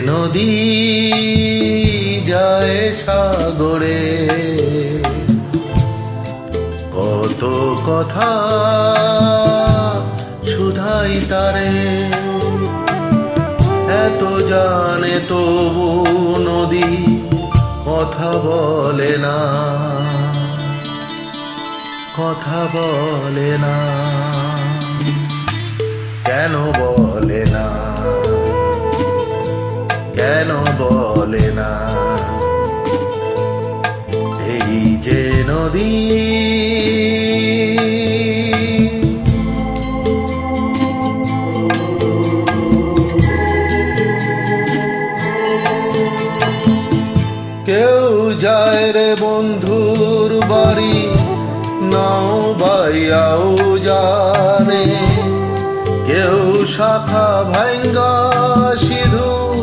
নদী যায় সাগরে, কত কথা শুধাই তারে, এত জানে তবু নদী কথা বলে না, কথা বলে না। কেন বলে না, কেন বলে না? এই যে নদী, কেউ যায় রে বন্ধুর বাড়ি, নাও বাইয়াও জানে, কেউ শাখা ভাঙ্গা সিঁধুর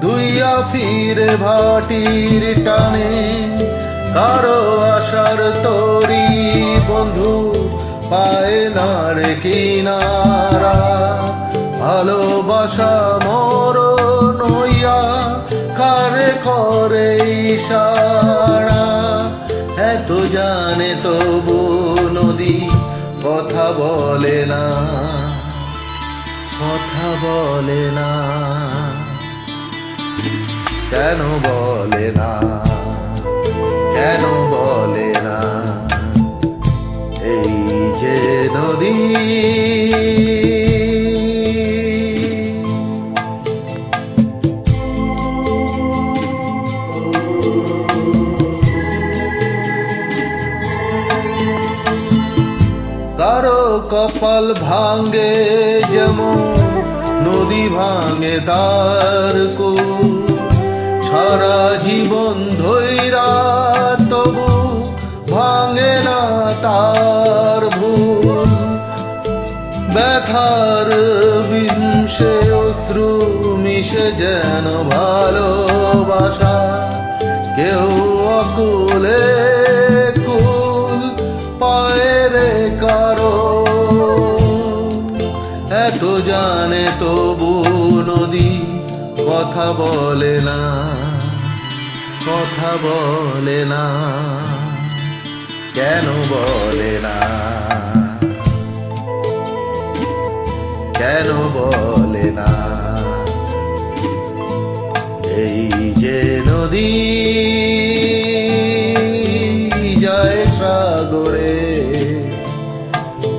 দুইয়া ফিরে ভাটির টানে, কারো আশার তরি বন্ধু পায় না রে কিনারা, ভালোবাসা মরণ হইয়া কারে করে ইশারা, এত জানে তবু নদী কথা বলে না, কথা বলে না। কেন বলে না, কেন বলে না? এই যে নদী, কারো কপাল ভাঙে যেমন নদী ভাঙে তার কুল, সারা জীবন ধৈরা তবু ভাঙে না তার ভুল, ব্যথার বিংশে অশ্রু মিশে যেন ভালোবাসা, কেউ অকুলে কুল পায় রে কারো, এত জানে তবু নদী কথা বলে না, কথা বলে না। কেন বলে না, কেন বলে না? এই যে নদী যায় সাগরে,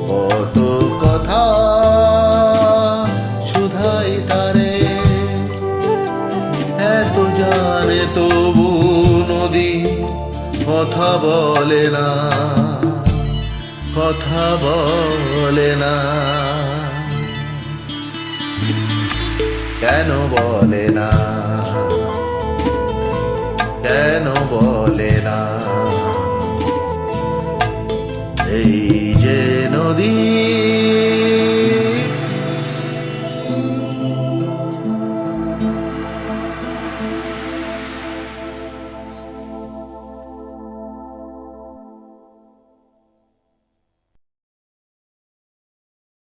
কত কথা শুধাই তারে, এত জানে তবু নদী কথা বলে না, কথা বলে না। কেন বলে না, কেন বলে না? এই যে নদী।